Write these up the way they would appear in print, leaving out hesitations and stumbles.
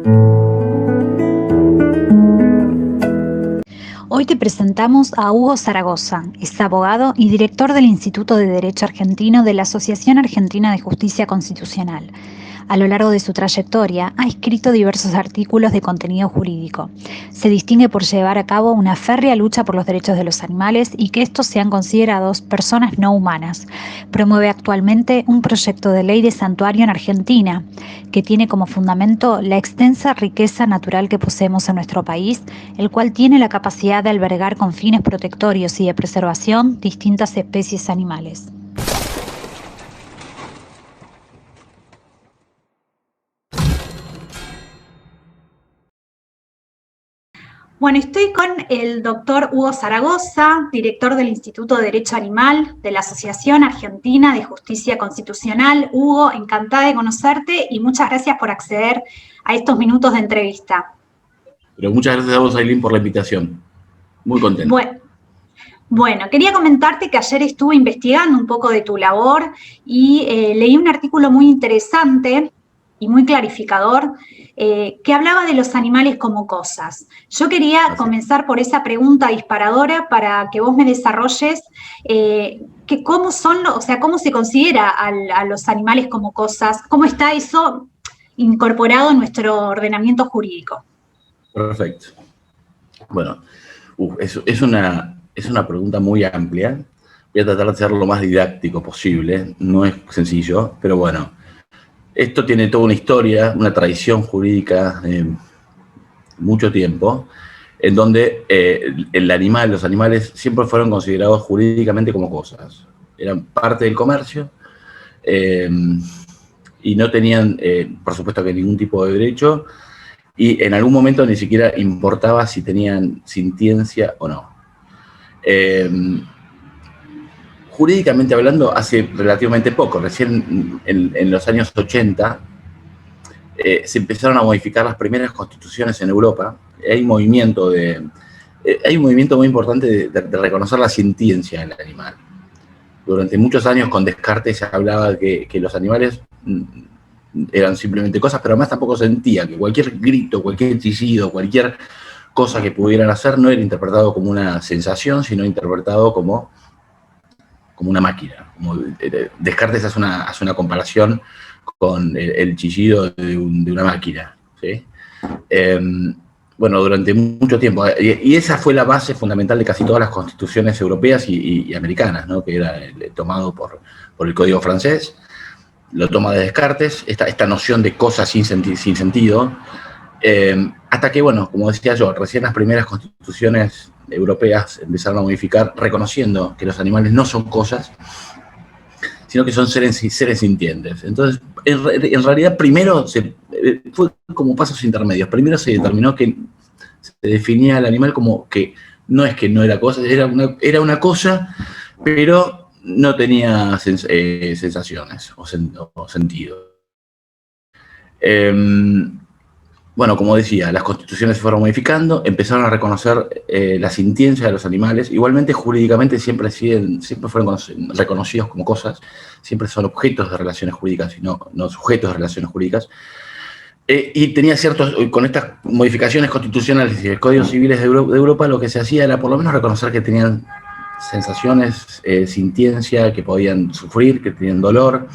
Hoy te presentamos a Hugo Zaragoza, es abogado y director del Instituto de Derecho Argentino de la Asociación Argentina de Justicia Constitucional. A lo largo de su trayectoria ha escrito diversos artículos de contenido jurídico. Se distingue por llevar a cabo una férrea lucha por los derechos de los animales y que estos sean considerados personas no humanas. Promueve actualmente un proyecto de ley de santuario en Argentina, que tiene como fundamento la extensa riqueza natural que poseemos en nuestro país, el cual tiene la capacidad de albergar con fines protectorios y de preservación distintas especies animales. Bueno, estoy con el doctor Hugo Zaragoza, director del Instituto de Derecho Animal de la Asociación Argentina de Justicia Constitucional. Hugo, encantada de conocerte y muchas gracias por acceder a estos minutos de entrevista. Pero muchas gracias a vos, Ailín, por la invitación. Muy contento. Bueno, quería comentarte que ayer estuve investigando un poco de tu labor y leí un artículo muy interesante y muy clarificador que hablaba de los animales como cosas. Yo quería comenzar por esa pregunta disparadora para que vos me desarrolles cómo se considera a los animales como cosas, cómo está eso incorporado en nuestro ordenamiento jurídico. Perfecto. Bueno, es una pregunta muy amplia. Voy a tratar de ser lo más didáctico posible. No es sencillo, pero bueno. Esto tiene toda una historia, una tradición jurídica de mucho tiempo, en donde los animales siempre fueron considerados jurídicamente como cosas. Eran parte del comercio y no tenían, por supuesto, que ningún tipo de derecho, y en algún momento ni siquiera importaba si tenían sintiencia o no. Jurídicamente hablando, hace relativamente poco, recién en los años 80, se empezaron a modificar las primeras constituciones en Europa. Hay un movimiento muy importante de reconocer la sintiencia del animal. Durante muchos años con Descartes se hablaba que los animales eran simplemente cosas, pero además tampoco sentía, que cualquier grito, cualquier chillido, cualquier cosa que pudieran hacer no era interpretado como una sensación, sino interpretado como una máquina. Descartes hace una comparación con el chillido de una máquina, ¿sí? Bueno, durante mucho tiempo, y esa fue la base fundamental de casi todas las constituciones europeas y americanas, ¿no? Que era tomado por el Código francés, lo toma de Descartes, esta noción de cosas sin sentido, hasta que, bueno, como decía yo, recién las primeras constituciones europeas empezaron a modificar, reconociendo que los animales no son cosas, sino que son seres sintientes. Entonces, en realidad, primero fue como pasos intermedios. Primero se determinó que se definía al animal como que no es que no era cosa, era una cosa, pero no tenía sensaciones o sentido. Bueno, como decía, las constituciones se fueron modificando, empezaron a reconocer la sintiencia de los animales. Igualmente, jurídicamente siempre fueron reconocidos como cosas, siempre son objetos de relaciones jurídicas y no sujetos de relaciones jurídicas. Y tenía con estas modificaciones constitucionales y de códigos civiles de Europa, lo que se hacía era por lo menos reconocer que tenían sensaciones, sintiencia, que podían sufrir, que tenían dolor,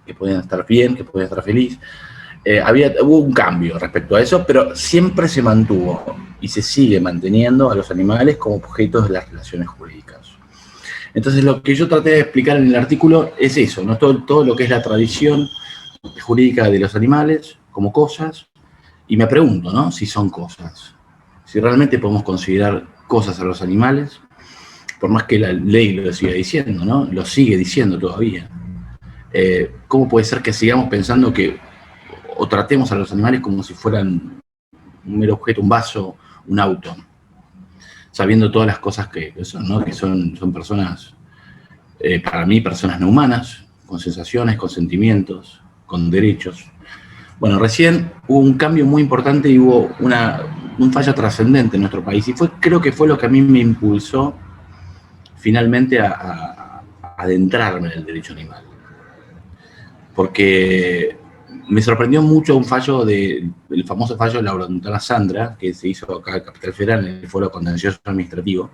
que podían estar bien, que podían estar feliz. Hubo un cambio respecto a eso, pero siempre se mantuvo y se sigue manteniendo a los animales como objetos de las relaciones jurídicas. Entonces, lo que yo traté de explicar en el artículo es eso, ¿no? Todo lo que es la tradición jurídica de los animales como cosas, y me pregunto, ¿no? Si son cosas. Si realmente podemos considerar cosas a los animales, por más que la ley lo siga diciendo, ¿no? Lo sigue diciendo todavía. ¿Cómo puede ser que sigamos pensando o tratemos a los animales como si fueran un mero objeto, un vaso, un auto, sabiendo todas las cosas que son, ¿no? Que son personas, para mí, personas no humanas, con sensaciones, con sentimientos, con derechos. Bueno, recién hubo un cambio muy importante y hubo un fallo trascendente en nuestro país, y creo que fue lo que a mí me impulsó finalmente a adentrarme en el derecho animal. Porque me sorprendió mucho un fallo el famoso fallo de la orangutana Sandra, que se hizo acá en Capital Federal en el Foro Contencioso Administrativo,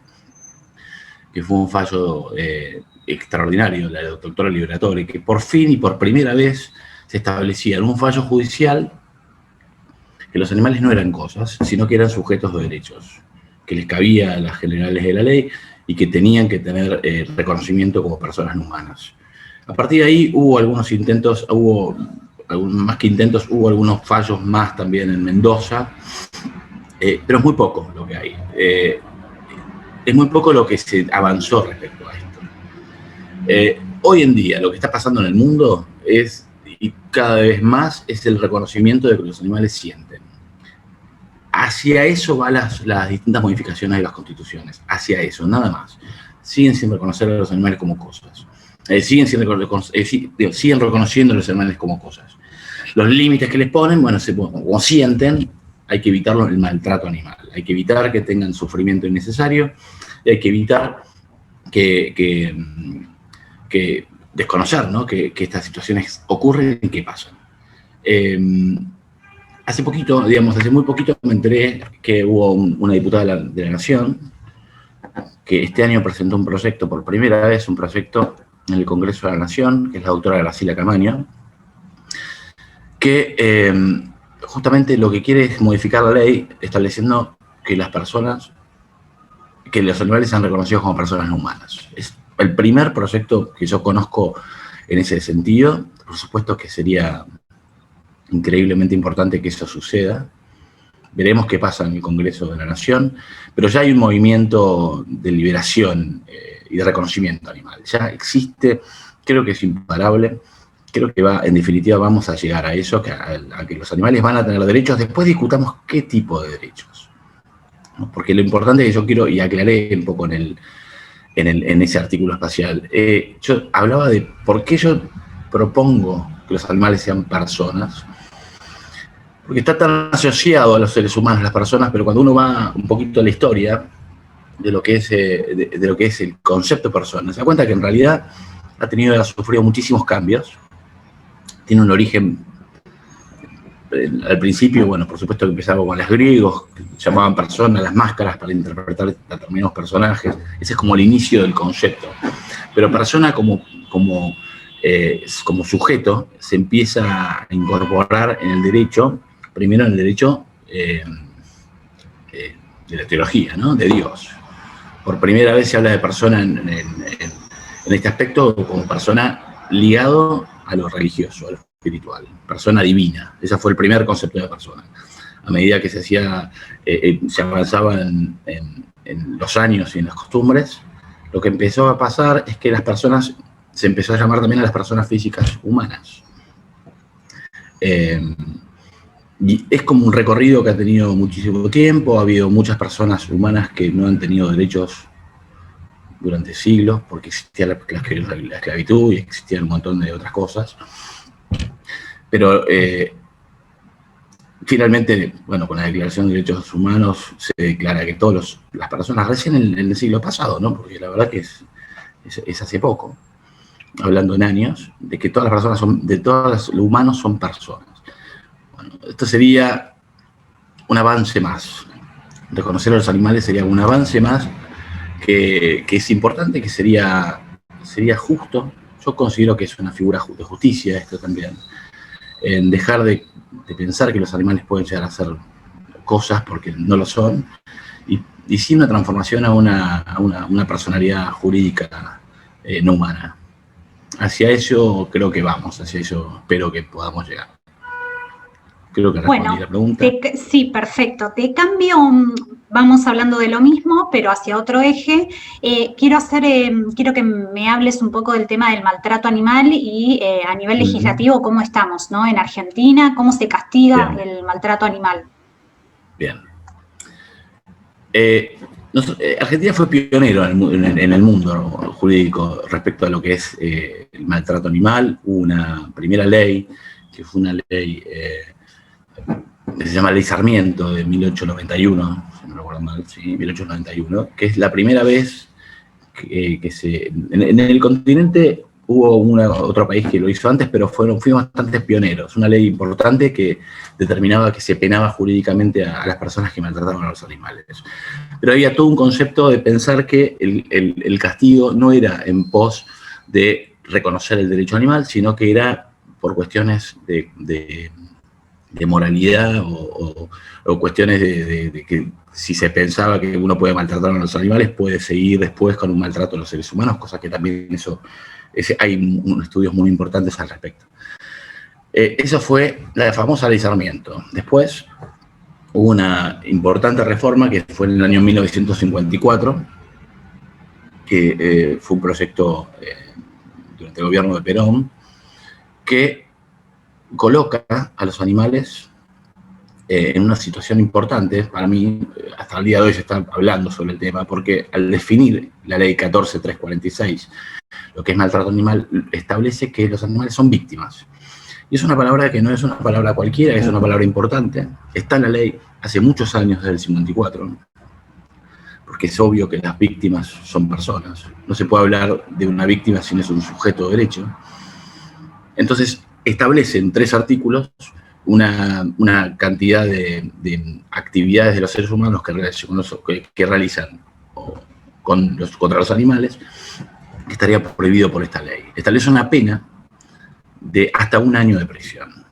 que fue un fallo extraordinario de la doctora Liberatore, que por fin y por primera vez se establecía en un fallo judicial que los animales no eran cosas, sino que eran sujetos de derechos, que les cabía a las generales de la ley y que tenían que tener reconocimiento como personas no humanas. A partir de ahí hubo algunos intentos, más que intentos, hubo algunos fallos más también en Mendoza, pero es muy poco lo que hay. Es muy poco lo que se avanzó respecto a esto. Hoy en día lo que está pasando en el mundo es, y cada vez más, es el reconocimiento de que los animales sienten. Hacia eso van las distintas modificaciones de las constituciones, hacia eso, nada más. Siguen sin reconocer a los animales como cosas. Siguen reconociendo a los animales como cosas. Los límites que les ponen, bueno, como sienten, hay que evitar el maltrato animal, hay que evitar que tengan sufrimiento innecesario, y hay que evitar que desconocer, ¿no? que estas situaciones ocurren y que pasan. Hace muy poquito me enteré que hubo una diputada de la Nación que este año presentó un proyecto, por primera vez, un proyecto en el Congreso de la Nación, que es la doctora Graciela Camaño, que justamente lo que quiere es modificar la ley estableciendo que los animales sean reconocidos como personas no humanas. Es el primer proyecto que yo conozco en ese sentido. Por supuesto que sería increíblemente importante que eso suceda. Veremos qué pasa en el Congreso de la Nación, pero ya hay un movimiento de liberación y de reconocimiento animal. Ya existe, creo que es imparable, creo que en definitiva vamos a llegar a eso, a que los animales van a tener derechos. Después discutamos qué tipo de derechos, ¿no? Porque lo importante que yo quiero, y aclaré un poco en ese artículo espacial, yo hablaba de por qué yo propongo que los animales sean personas, porque está tan asociado a los seres humanos, las personas, pero cuando uno va un poquito a la historia de lo que es el concepto de persona, se da cuenta que en realidad ha sufrido muchísimos cambios. Tiene un origen, al principio, bueno, por supuesto que empezaba con los griegos, que llamaban personas las máscaras para interpretar determinados personajes. Ese es como el inicio del concepto. Pero persona como sujeto se empieza a incorporar en el derecho, primero en el derecho de la teología, ¿no? De Dios. Por primera vez se habla de persona en este aspecto como persona ligado a lo religioso, a lo espiritual, persona divina. Ese fue el primer concepto de persona. A medida que se avanzaba en los años y en las costumbres, lo que empezó a pasar es que se empezó a llamar también a las personas físicas humanas. Y es como un recorrido que ha tenido muchísimo tiempo. Ha habido muchas personas humanas que no han tenido derechos durante siglos, porque existía la esclavitud y existían un montón de otras cosas. Pero finalmente, bueno, con la Declaración de Derechos Humanos se declara que todas las personas, recién en el siglo pasado, ¿no? Porque la verdad que es hace poco, hablando en años, de que todas las personas todos los humanos son personas. Bueno, esto sería un avance más. Reconocer a los animales sería un avance más que es importante, que sería justo. Yo considero que es una figura de justicia esto también. En dejar de pensar que los animales pueden llegar a hacer cosas porque no lo son, y sí una transformación a una personalidad jurídica no humana. Hacia eso creo que vamos, hacia eso espero que podamos llegar. Creo que respondí la pregunta. Sí, perfecto. Te cambio, vamos hablando de lo mismo, pero hacia otro eje. Quiero que me hables un poco del tema del maltrato animal y a nivel legislativo, ¿cómo estamos, ¿no? En Argentina, ¿cómo se castiga el maltrato animal? Bien. Argentina fue pionero en el mundo jurídico respecto a lo que es el maltrato animal. Hubo una primera ley, que fue una ley que se llama Ley Sarmiento de 1891, si no recuerdo mal, sí, 1891, que es la primera vez que en el continente hubo otro país que lo hizo antes, pero fuimos bastante pioneros. Una ley importante que determinaba que se penaba jurídicamente a las personas que maltrataban a los animales. Pero había todo un concepto de pensar que el castigo no era en pos de reconocer el derecho animal, sino que era por cuestiones de moralidad o cuestiones de que si se pensaba que uno puede maltratar a los animales, puede seguir después con un maltrato a los seres humanos, cosa que también hay unos estudios muy importantes al respecto. Eso fue la famosa ley Sarmiento. Después hubo una importante reforma que fue en el año 1954, que fue un proyecto durante el gobierno de Perón, que coloca a los animales en una situación importante. Para mí, hasta el día de hoy se está hablando sobre el tema, porque al definir la ley 14346, lo que es maltrato animal, establece que los animales son víctimas. Y es una palabra que no es una palabra cualquiera, es una palabra importante. Está en la ley hace muchos años, desde el 54, porque es obvio que las víctimas son personas. No se puede hablar de una víctima si no es un sujeto de derecho. Entonces, establece en 3 artículos una cantidad de actividades de los seres humanos que realizan contra los animales, que estaría prohibido por esta ley. Establece una pena de hasta 1 año de prisión.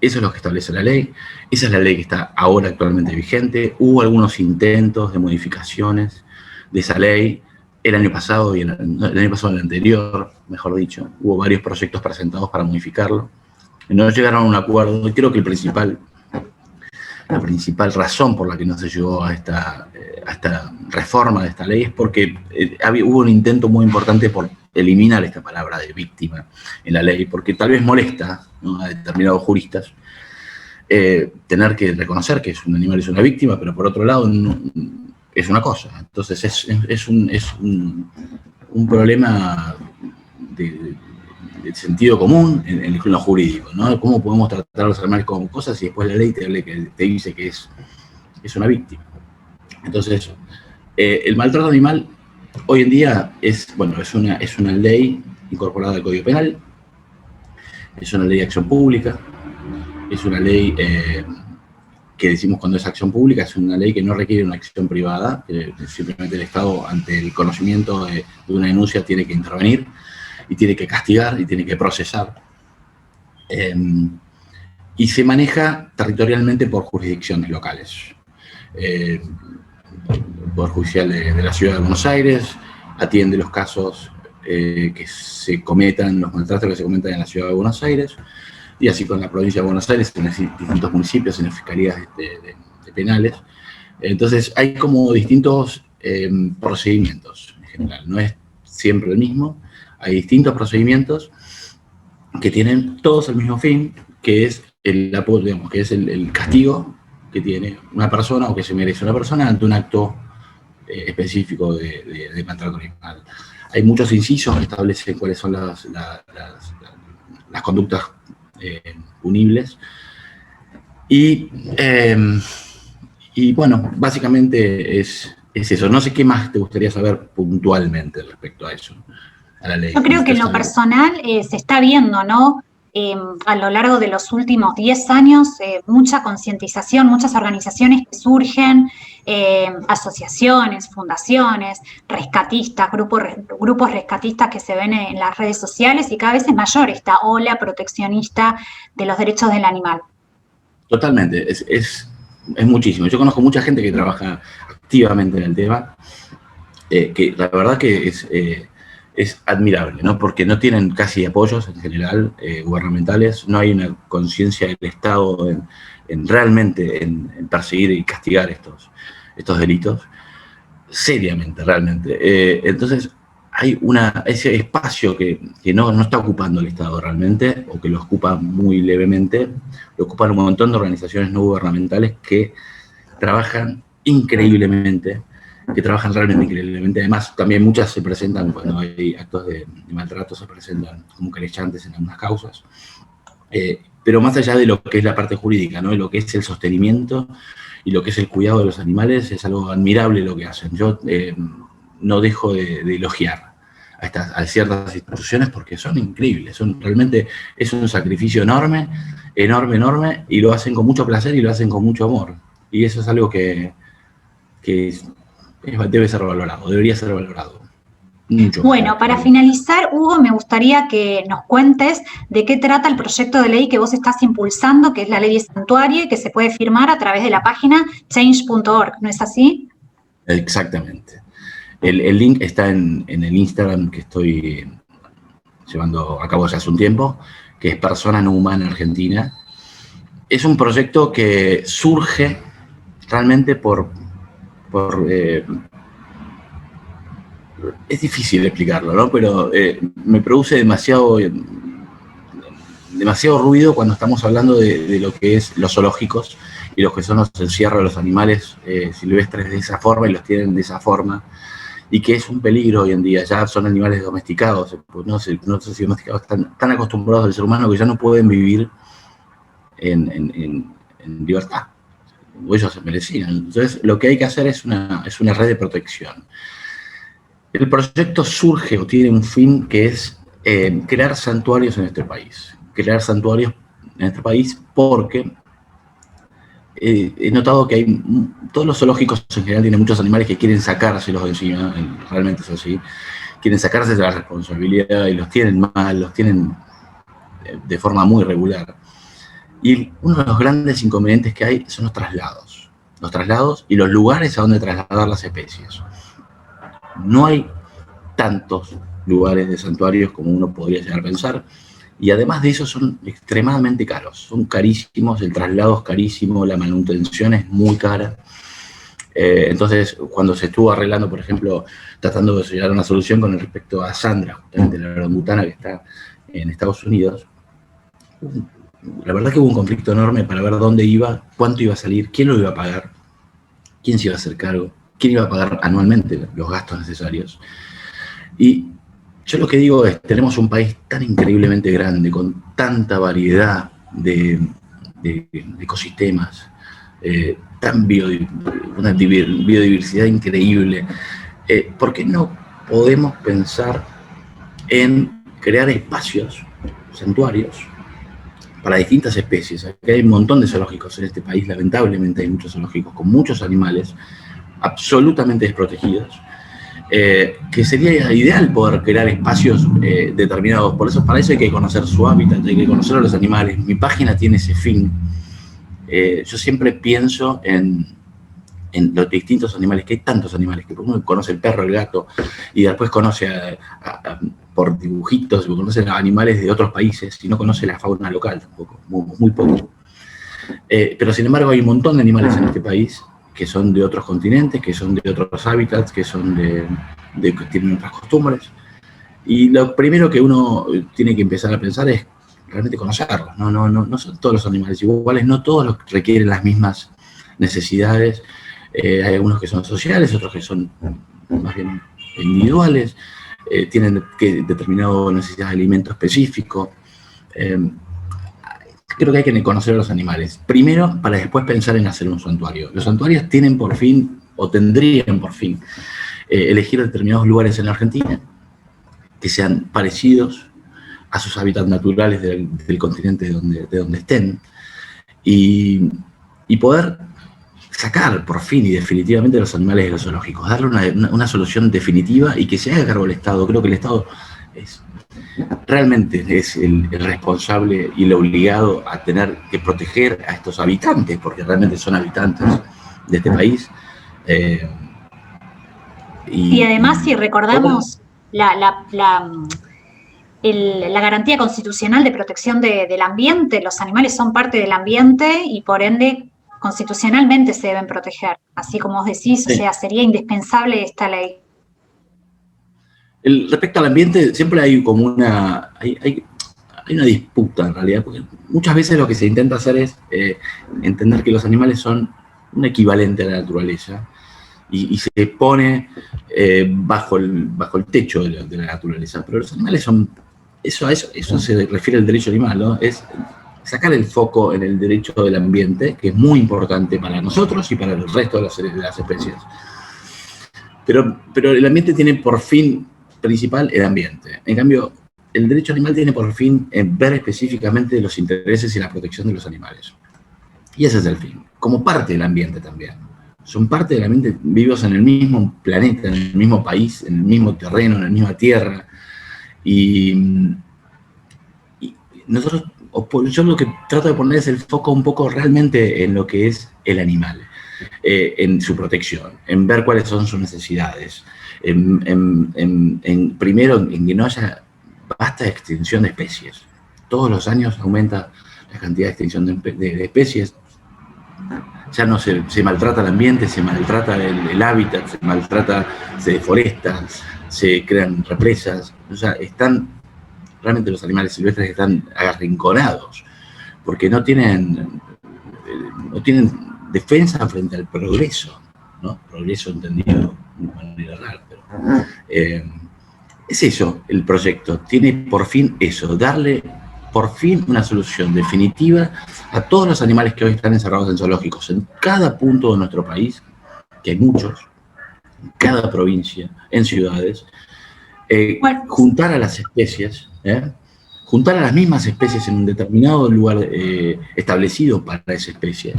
Eso es lo que establece la ley. Esa es la ley que está ahora actualmente vigente. Hubo algunos intentos de modificaciones de esa ley el año pasado y el año pasado, el anterior, mejor dicho. Hubo varios proyectos presentados para modificarlo. No llegaron a un acuerdo. Y creo que la principal razón por la que no se llegó a esta reforma de esta ley es porque hubo un intento muy importante por eliminar esta palabra de víctima en la ley, porque tal vez molesta, ¿no?, a determinados juristas tener que reconocer que un animal es una víctima, pero por otro lado es una cosa. Entonces es un problema de sentido común en lo jurídico, ¿no? ¿Cómo podemos tratar a los animales como cosas y después la ley te dice que es una víctima? Entonces, el maltrato animal hoy en día es una ley incorporada al Código Penal, es una ley de acción pública, es una ley que decimos cuando es acción pública, es una ley que no requiere una acción privada, que simplemente el Estado, ante el conocimiento de una denuncia, tiene que intervenir y tiene que castigar y tiene que procesar. Y se maneja territorialmente por jurisdicciones locales. El Poder Judicial de la Ciudad de Buenos Aires atiende los casos que se cometan, los maltratos que se cometan en la Ciudad de Buenos Aires, y así con la provincia de Buenos Aires, en distintos municipios, en las fiscalías de penales. Entonces hay como distintos procedimientos en general, no es siempre el mismo. Hay distintos procedimientos que tienen todos el mismo fin, que es el castigo que tiene una persona o que se merece una persona ante un acto específico de maltrato animal. Hay muchos incisos que establecen cuáles son las conductas punibles. Y bueno, básicamente es eso. No sé qué más te gustaría saber puntualmente respecto a eso. Yo creo que en lo personal se está viendo, ¿no? A lo largo de los últimos 10 años, mucha concientización, muchas organizaciones que surgen, asociaciones, fundaciones, rescatistas, grupos rescatistas que se ven en las redes sociales, y cada vez es mayor esta ola proteccionista de los derechos del animal. Totalmente, es muchísimo. Yo conozco mucha gente que trabaja activamente en el tema, que la verdad que es admirable, ¿no? Porque no tienen casi apoyos en general gubernamentales, no hay una conciencia del Estado realmente en perseguir y castigar estos delitos, seriamente, realmente. Entonces, hay ese espacio que no está ocupando el Estado realmente, o que lo ocupa muy levemente, lo ocupan un montón de organizaciones no gubernamentales que trabajan increíblemente, realmente increíblemente. Además, también muchas se presentan, cuando hay actos de maltrato, se presentan como querellantes en algunas causas. Pero más allá de lo que es la parte jurídica, ¿no?, lo que es el sostenimiento y lo que es el cuidado de los animales, es algo admirable lo que hacen. Yo no dejo de elogiar a ciertas instituciones porque son increíbles, realmente es un sacrificio enorme, enorme, enorme, y lo hacen con mucho placer y lo hacen con mucho amor. Y eso es algo que debe ser valorado, debería ser valorado. Mucho. Bueno, para finalizar, Hugo, me gustaría que nos cuentes de qué trata el proyecto de ley que vos estás impulsando, que es la ley de santuario y que se puede firmar a través de la página change.org, ¿no es así? Exactamente. El link está en el Instagram que estoy llevando a cabo desde hace un tiempo, que es Persona No Humana Argentina. Es un proyecto que surge realmente es difícil explicarlo, ¿no? Pero me produce demasiado ruido cuando estamos hablando de lo que es los zoológicos y los que son los encierros de los animales silvestres de esa forma y los tienen de esa forma, y que es un peligro hoy en día. Ya son animales domesticados, no sé si domesticados, tan acostumbrados al ser humano que ya no pueden vivir en libertad, o ellos se merecían. Entonces, lo que hay que hacer es una red de protección. El proyecto surge o tiene un fin que es crear santuarios en este país. Crear santuarios en este país porque he notado que todos los zoológicos en general tienen muchos animales que quieren sacárselos de encima, realmente es así, quieren sacarse de la responsabilidad y los tienen mal, los tienen de forma muy irregular. Y uno de los grandes inconvenientes que hay son los traslados y los lugares a donde trasladar las especies. No hay tantos lugares de santuarios como uno podría llegar a pensar, y además de eso son extremadamente caros, son carísimos, el traslado es carísimo, la manutención es muy cara. Entonces, cuando se estuvo arreglando, por ejemplo, tratando de llegar a una solución con respecto a Sandra, justamente la orangutana que está en Estados Unidos, la verdad que hubo un conflicto enorme para ver dónde iba, cuánto iba a salir, quién lo iba a pagar, quién se iba a hacer cargo, quién iba a pagar anualmente los gastos necesarios. Y yo lo que digo es, tenemos un país tan increíblemente grande, con tanta variedad de ecosistemas, una biodiversidad increíble. ¿Por qué no podemos pensar en crear espacios, santuarios, para distintas especies? Aquí hay un montón de zoológicos en este país, lamentablemente hay muchos zoológicos con muchos animales absolutamente desprotegidos, que sería ideal poder crear espacios determinados. Por eso, para eso hay que conocer su hábitat, hay que conocer a los animales. Mi página tiene ese fin. Yo siempre pienso en los distintos animales, que hay tantos animales, que uno conoce el perro, el gato, y después conoce por dibujitos, conoce a animales de otros países, y no conoce la fauna local tampoco, muy poco. Pero sin embargo hay un montón de animales en este país que son de otros continentes, que son de otros hábitats, que son que tienen otras costumbres. Y lo primero que uno tiene que empezar a pensar es realmente conocerlos. No son todos los animales iguales, no todos requieren las mismas necesidades. Hay algunos que son sociales, otros que son más bien individuales, tienen determinada necesidad de alimento específico. Creo que hay que conocer a los animales. Primero, para después pensar en hacer un santuario. Los santuarios tienen por fin, o tendrían por fin, elegir determinados lugares en la Argentina que sean parecidos a sus hábitats naturales del continente de donde estén, y poder sacar por fin y definitivamente los animales de los zoológicos, darle una solución definitiva y que se haga cargo el Estado. Creo que el Estado realmente es el responsable y el obligado a tener que proteger a estos habitantes, porque realmente son habitantes de este país. Y además, si recordamos la garantía constitucional de protección del ambiente, los animales son parte del ambiente y por ende constitucionalmente se deben proteger, así como vos decís, sí. O sea, sería indispensable esta ley. Respecto al ambiente, siempre hay como hay una disputa en realidad, porque muchas veces lo que se intenta hacer es entender que los animales son un equivalente a la naturaleza y se pone bajo el techo de la naturaleza, pero los animales son, eso se refiere al derecho animal, ¿no? Es sacar el foco en el derecho del ambiente, que es muy importante para nosotros y para el resto de las especies. Pero el ambiente tiene por fin principal el ambiente. En cambio, el derecho animal tiene por fin ver específicamente los intereses y la protección de los animales. Y ese es el fin, como parte del ambiente también. Son parte del ambiente, vivos en el mismo planeta, en el mismo país, en el mismo terreno, en la misma tierra. Y nosotros, yo lo que trato de poner es el foco un poco realmente en lo que es el animal, en su protección, en ver cuáles son sus necesidades, primero en que no haya vasta extinción de especies. Todos los años aumenta la cantidad de extinción de especies. Ya no se maltrata el ambiente, se maltrata el hábitat, se maltrata, se deforesta, se crean represas. O sea, realmente los animales silvestres están arrinconados porque no tienen defensa frente al progreso, ¿no? Progreso entendido de manera rara, pero es eso el proyecto. Tiene por fin eso, darle por fin una solución definitiva a todos los animales que hoy están encerrados en zoológicos en cada punto de nuestro país, que hay muchos, en cada provincia, en ciudades, juntar a las especies, juntar a las mismas especies en un determinado lugar establecido para esa especie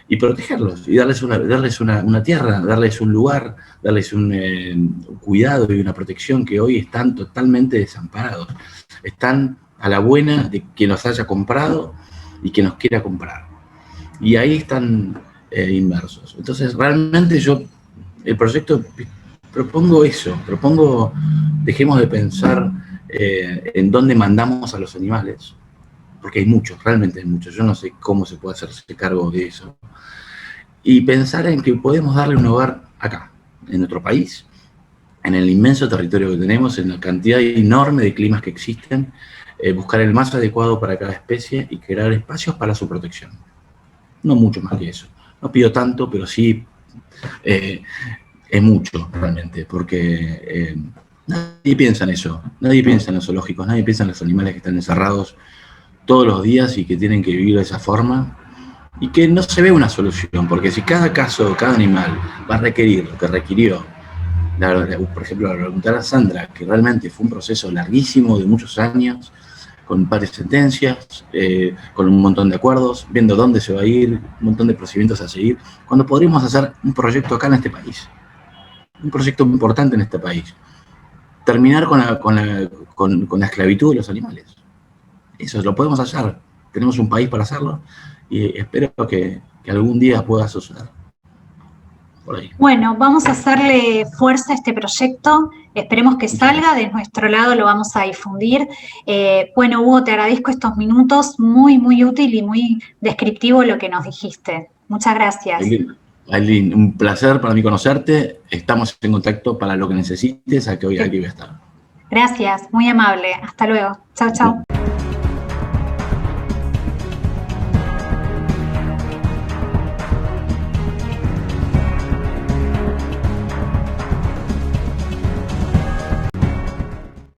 y protegerlos y darles una tierra, darles un lugar, darles un cuidado y una protección que hoy están totalmente desamparados. Están a la buena de quien los haya comprado y quien los quiera comprar. Y ahí están inmersos. Entonces, realmente el proyecto, propongo eso, dejemos de pensar en dónde mandamos a los animales, porque hay muchos, realmente hay muchos. Yo no sé cómo se puede hacerse cargo de eso. Y pensar en que podemos darle un hogar acá, en nuestro país, en el inmenso territorio que tenemos, en la cantidad enorme de climas que existen, buscar el más adecuado para cada especie y crear espacios para su protección. No mucho más que eso. No pido tanto, pero sí es mucho realmente, porque nadie piensa en eso. Nadie piensa en los zoológicos, nadie piensa en los animales que están encerrados todos los días y que tienen que vivir de esa forma y que no se ve una solución, porque si cada caso, cada animal va a requerir lo que requirió, por ejemplo, la preguntar a Sandra, que realmente fue un proceso larguísimo de muchos años, con varias sentencias, con un montón de acuerdos, viendo dónde se va a ir, un montón de procedimientos a seguir, cuando podríamos hacer un proyecto acá en este país, un proyecto importante en este país, terminar con la esclavitud de los animales. Eso lo podemos hacer, tenemos un país para hacerlo y espero que algún día pueda suceder. Bueno, vamos a hacerle fuerza a este proyecto, esperemos que salga, de nuestro lado lo vamos a difundir. Bueno, Hugo, te agradezco estos minutos, muy, muy útil y muy descriptivo lo que nos dijiste. Muchas gracias. Ailín, un placer para mí conocerte, estamos en contacto para lo que necesites, aquí voy a estar. Gracias, muy amable, hasta luego. Chao, chao.